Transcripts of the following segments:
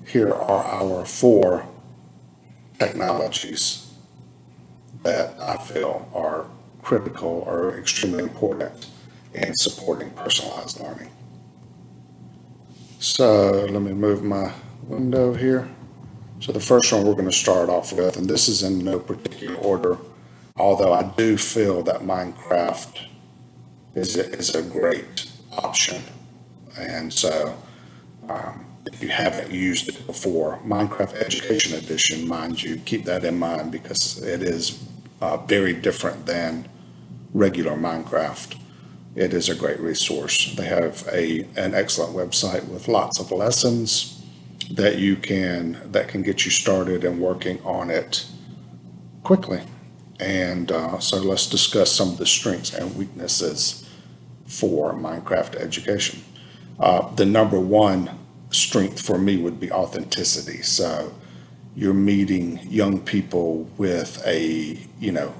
here are our 4 technologies that I feel are critical or extremely important in supporting personalized learning. So let me move my window here. So the first one we're going to start off with, and this is in no particular order, although I do feel that Minecraft is a great option. And so if you haven't used it before, Minecraft Education Edition, mind you, keep that in mind because it is very different than regular Minecraft. It is a great resource. They have an excellent website with lots of lessons that can get you started and working on it quickly. And so let's discuss some of the strengths and weaknesses for Minecraft education. The number one strength for me would be authenticity. So you're meeting young people with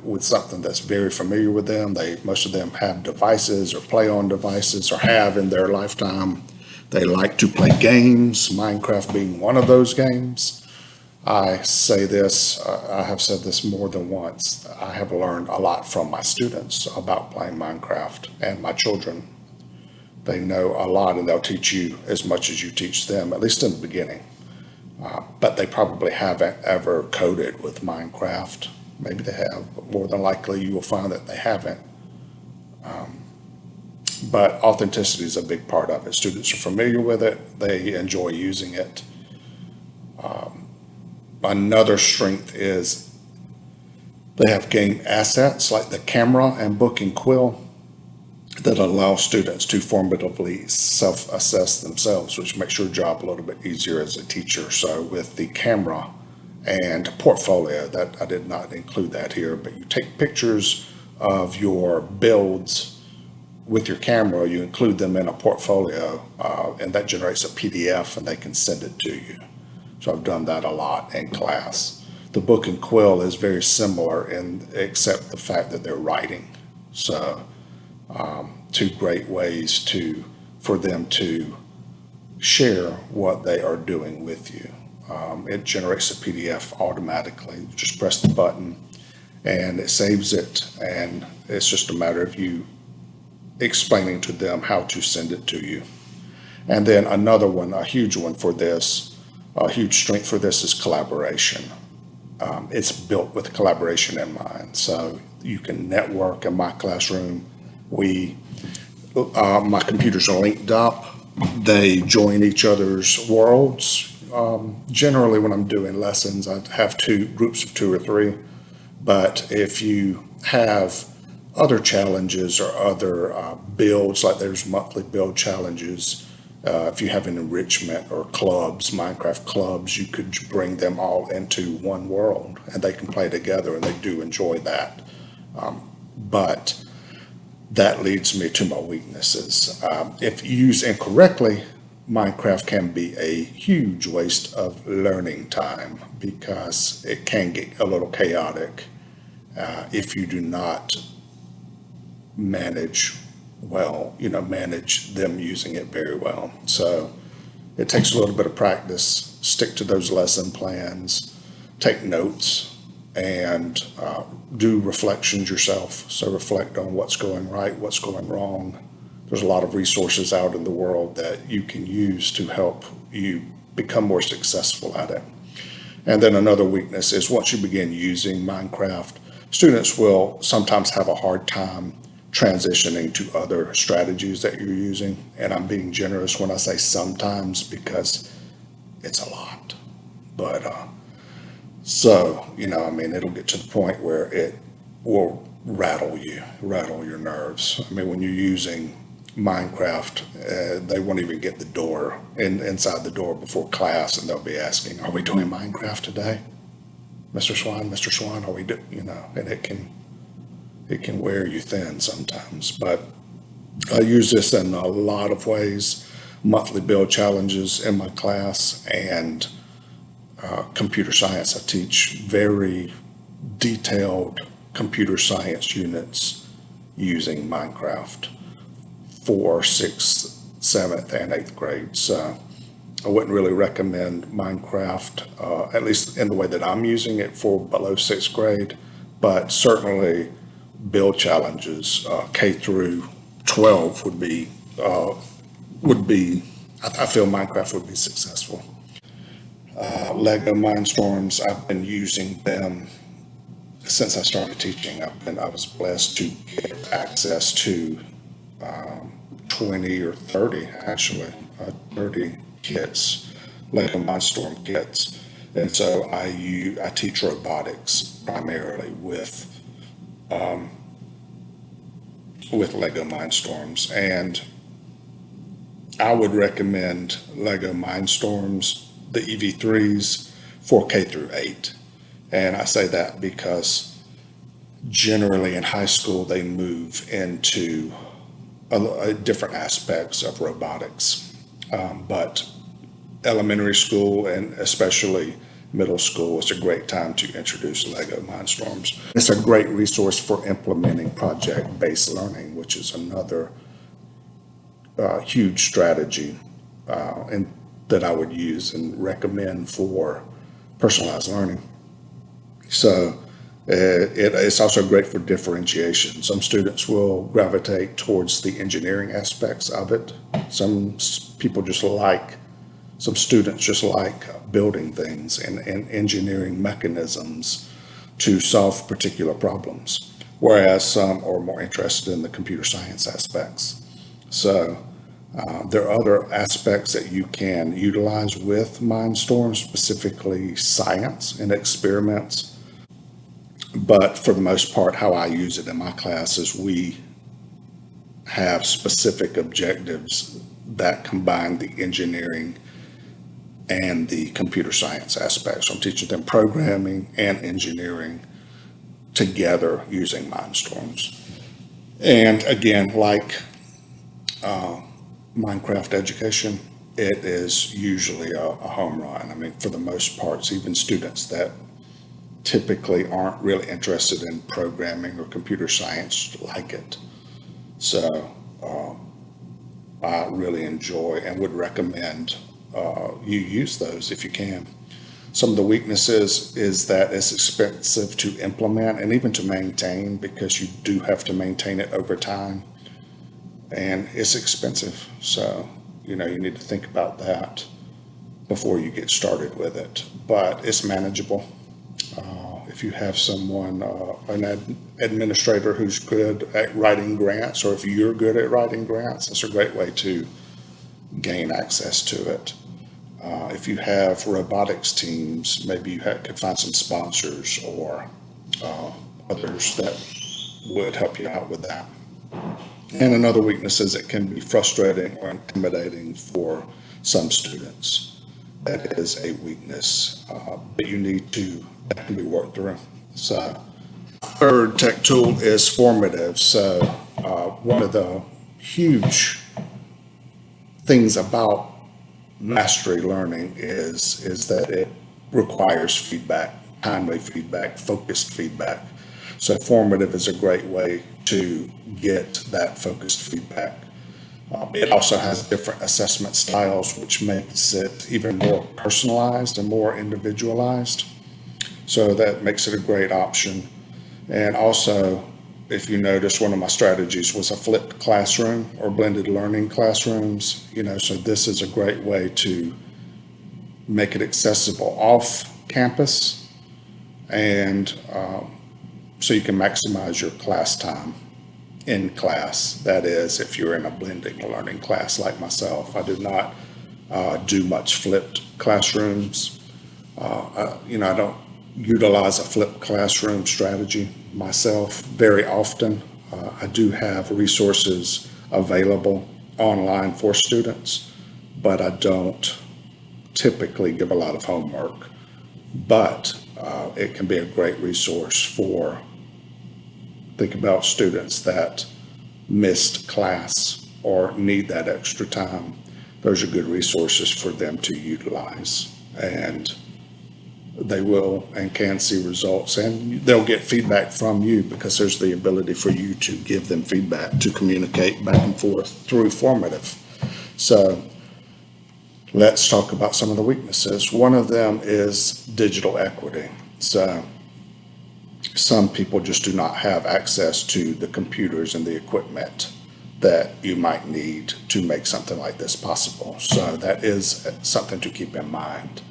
with something that's very familiar with them. Most of them have devices or play on devices or have in their lifetime. They like to play games, Minecraft being one of those games. I say this, I have said this more than once. I have learned a lot from my students about playing Minecraft and my children. They know a lot and they'll teach you as much as you teach them, at least in the beginning. But they probably haven't ever coded with Minecraft. Maybe they have, but more than likely you will find that they haven't. But authenticity is a big part of it. Students are familiar with it. They enjoy using it. Another strength is they have game assets like the camera and book and quill that allow students to formatively self-assess themselves, which makes your job a little bit easier as a teacher. So with the camera and portfolio, that I did not include that here, but you take pictures of your builds with your camera, you include them in a portfolio, and that generates a PDF and they can send it to you. So I've done that a lot in class. The book and quill is very similar except the fact that they're writing. So 2 great ways for them to share what they are doing with you. It generates a PDF automatically. You just press the button and it saves it, and it's just a matter of you explaining to them how to send it to you. And then another one, a huge one for this, a huge strength for this is collaboration. It's built with collaboration in mind. So you can network. In my classroom, my computers are linked up. They join each other's worlds. Generally, when I'm doing lessons, I have 2 groups of 2 or 3. But if you have other challenges or other builds, like there's monthly build challenges, if you have an enrichment or clubs, Minecraft clubs, you could bring them all into one world and they can play together, and they do enjoy that. But that leads me to my weaknesses. If used incorrectly, Minecraft can be a huge waste of learning time because it can get a little chaotic if you do not manage them using it very well. So it takes a little bit of practice. Stick to those lesson plans, take notes, and do reflections yourself. So reflect on what's going right, what's going wrong. There's a lot of resources out in the world that you can use to help you become more successful at it. And then another weakness is once you begin using Minecraft, students will sometimes have a hard time transitioning to other strategies that you're using. And I'm being generous when I say sometimes because it's a lot. But it'll get to the point where it will rattle your nerves. I mean, when you're using Minecraft, they won't even get the door inside the door before class, and they'll be asking, "Are we doing Minecraft today, Mr. Swan? Mr. Swan, are we and it can wear you thin sometimes. But I use this in a lot of ways. Monthly build challenges in my class, and computer science. I teach very detailed computer science units using Minecraft for 6th, 7th, and 8th grades. I wouldn't really recommend Minecraft, at least in the way that I'm using it for below sixth grade, but certainly build challenges, K through 12 I feel Minecraft would be successful. Lego Mindstorms, I've been using them since I started teaching. I was blessed to get access to 20 or 30, actually, 30 kits, Lego Mindstorm kits. And so I teach robotics primarily with Lego Mindstorms. And I would recommend Lego Mindstorms, the EV3s, for K through 8. And I say that because generally in high school, they move into different aspects of robotics. But elementary school and especially middle school, it's a great time to introduce Lego Mindstorms. It's a great resource for implementing project-based learning, which is another huge strategy and that I would use and recommend for personalized learning. So it's also great for differentiation. Some students will gravitate towards the engineering aspects of it. Some students just like building things and engineering mechanisms to solve particular problems, whereas some are more interested in the computer science aspects. So there are other aspects that you can utilize with Mindstorm, specifically science and experiments. But for the most part, how I use it in my classes, we have specific objectives that combine the engineering and the computer science aspects. So I'm teaching them programming and engineering together using Mindstorms. And again, like Minecraft education, it is usually a home run. I mean, for the most part, even students that typically aren't really interested in programming or computer science like it. So I really enjoy and would recommend you use those if you can. Some of the weaknesses is that it's expensive to implement and even to maintain, because you do have to maintain it over time. And it's expensive. So, you need to think about that before you get started with it. But it's manageable. If you have someone, an administrator who's good at writing grants, or if you're good at writing grants, that's a great way to gain access to it. If you have robotics teams, maybe you could find some sponsors or others that would help you out with that. And another weakness is it can be frustrating or intimidating for some students. That is a weakness, but that can be worked through. So, third tech tool is Formative. So, one of the huge things about mastery learning is that it requires feedback, timely feedback, focused feedback. So Formative is a great way to get that focused feedback. It also has different assessment styles, which makes it even more personalized and more individualized. So that makes it a great option. And also, if you notice, one of my strategies was a flipped classroom or blended learning classrooms. So this is a great way to make it accessible off campus, and so you can maximize your class time in class. That is, if you're in a blending learning class like myself. I do not do much flipped classrooms. I don't utilize a flipped classroom strategy myself very often. I do have resources available online for students, but I don't typically give a lot of homework. But it can be a great resource think about students that missed class or need that extra time. Those are good resources for them to utilize, and they will and can see results, and they'll get feedback from you because there's the ability for you to give them feedback, to communicate back and forth through Formative. So Let's talk about some of the weaknesses. One of them is digital equity. So some people just do not have access to the computers and the equipment that you might need to make something like this possible. So that is something to keep in mind.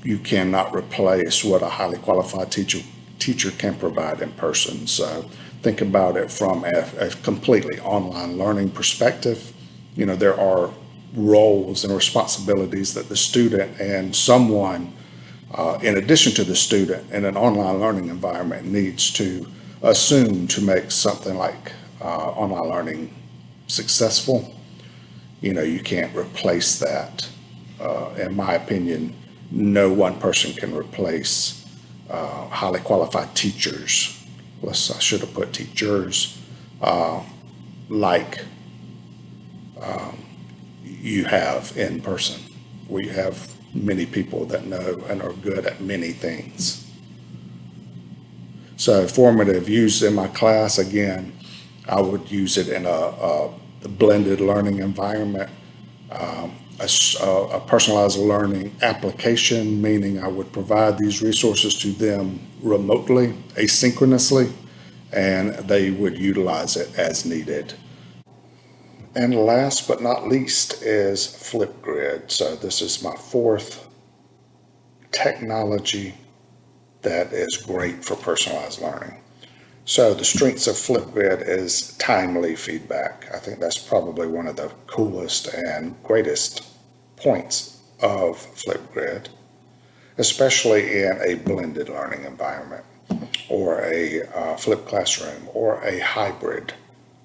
You cannot replace what a highly qualified teacher can provide in person. So think about it from a completely online learning perspective. There are roles and responsibilities that the student and someone, in addition to the student in an online learning environment, needs to assume to make something like online learning successful. You can't replace that. In my opinion, no one person can replace highly qualified teachers. I should have put teachers, like you have in person, where you have many people that know and are good at many things. So formative use in my class, again, I would use it in a blended learning environment, a personalized learning application, meaning I would provide these resources to them remotely, asynchronously, and they would utilize it as needed. And last but not least is Flipgrid. So this is my fourth technology that is great for personalized learning. So the strengths of Flipgrid is timely feedback. I think that's probably one of the coolest and greatest points of Flipgrid, especially in a blended learning environment or a flipped classroom or a hybrid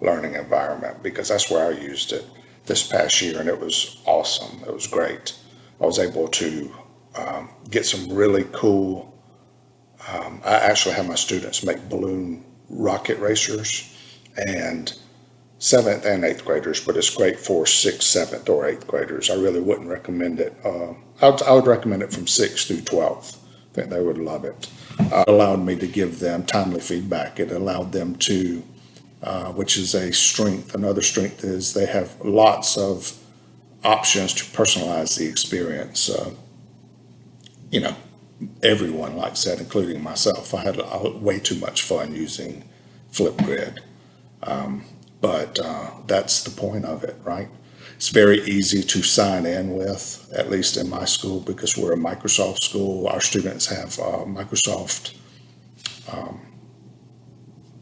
learning environment, because that's where I used it this past year and it was awesome. It was great. I was able to get some really cool, I actually had my students make balloon rocket racers, and seventh and eighth graders, but it's great for sixth, seventh, or eighth graders. I really wouldn't recommend it. I would recommend it from sixth through 12th. I think they would love it. It allowed me to give them timely feedback. It allowed them to, which is a strength. Another strength is they have lots of options to personalize the experience. You know, everyone likes that, including myself. I had way too much fun using Flipgrid. But that's the point of it, right? It's very easy to sign in with, at least in my school, because we're a Microsoft school. Our students have Microsoft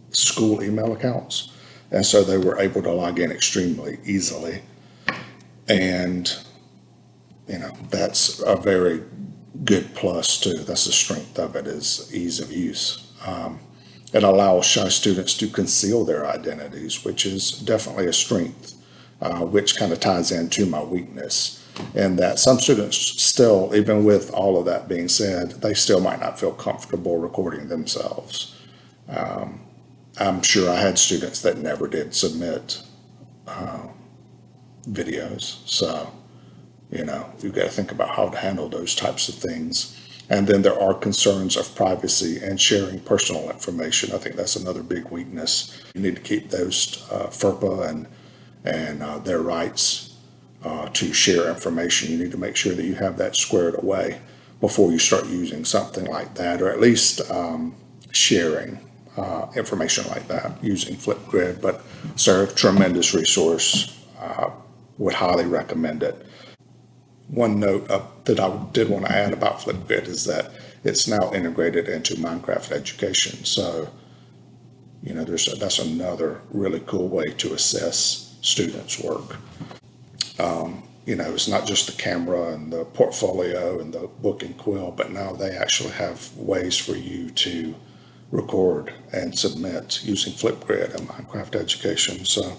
school email accounts. And so they were able to log in extremely easily. And, that's a very good plus too. That's the strength of it, is ease of use. It allows shy students to conceal their identities, which is definitely a strength, which kind of ties into my weakness. And that some students still, even with all of that being said, they still might not feel comfortable recording themselves. I'm sure I had students that never did submit videos. So, you've got to think about how to handle those types of things. And then there are concerns of privacy and sharing personal information. I think that's another big weakness. You need to keep those FERPA and their rights to share information. You need to make sure that you have that squared away before you start using something like that, or at least sharing information like that using Flipgrid. But it's a tremendous resource. Would highly recommend it. One note that I did want to add about Flipgrid is that it's now integrated into Minecraft education. So, that's another really cool way to assess students' work. It's not just the camera and the portfolio and the book and quill, but now they actually have ways for you to record and submit using Flipgrid and Minecraft education. So,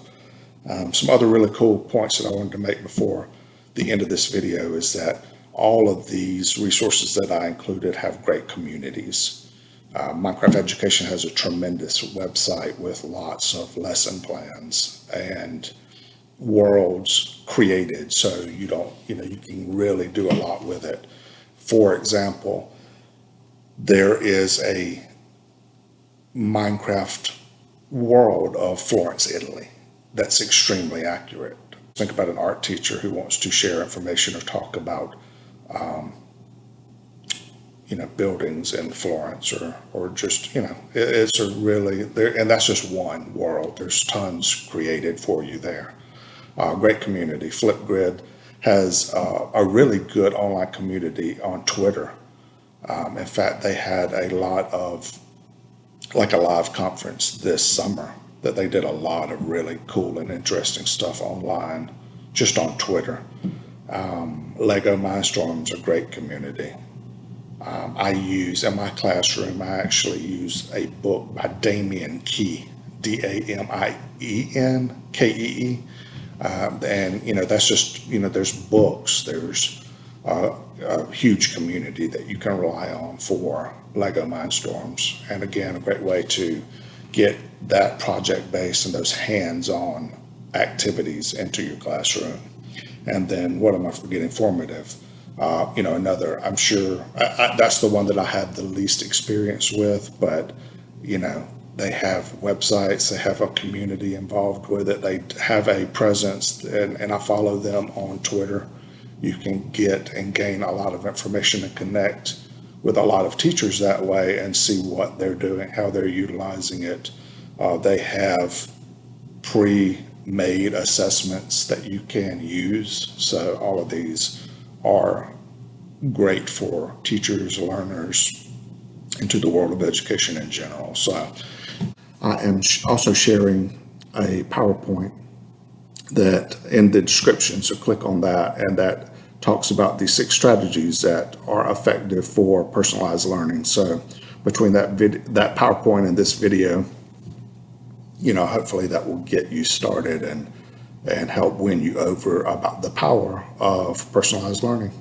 some other really cool points that I wanted to make before the end of this video is that all of these resources that I included have great communities. Minecraft Education has a tremendous website with lots of lesson plans and worlds created, so you can really do a lot with it. For example, there is a Minecraft world of Florence, Italy that's extremely accurate. think about an art teacher who wants to share information or talk about, buildings in Florence or just, it's a really, there, and that's just one world. There's tons created for you there. Great community. Flipgrid has a really good online community on Twitter. In fact, they had a lot of, like a live conference this summer that they did a lot of really cool and interesting stuff online, just on Twitter. Lego Mindstorms, a great community. I use, in my classroom, I actually use a book by Damien Key, Damienkee. And, that's just, there's books, there's a huge community that you can rely on for Lego Mindstorms. And again, a great way to get that project base and those hands-on activities into your classroom. And then what am I forgetting? Formative. Another, I'm sure that's the one that I had the least experience with, but, they have websites, they have a community involved with it, they have a presence, and I follow them on Twitter. You can get and gain a lot of information and connect with a lot of teachers that way and see what they're doing, how they're utilizing it. They have pre-made assessments that you can use. So all of these are great for teachers, learners, into the world of education in general. So I am also sharing a PowerPoint that in the description, so click on that, and that talks about the 6 strategies that are effective for personalized learning. So between that PowerPoint and this video, hopefully that will get you started and help win you over about the power of personalized learning.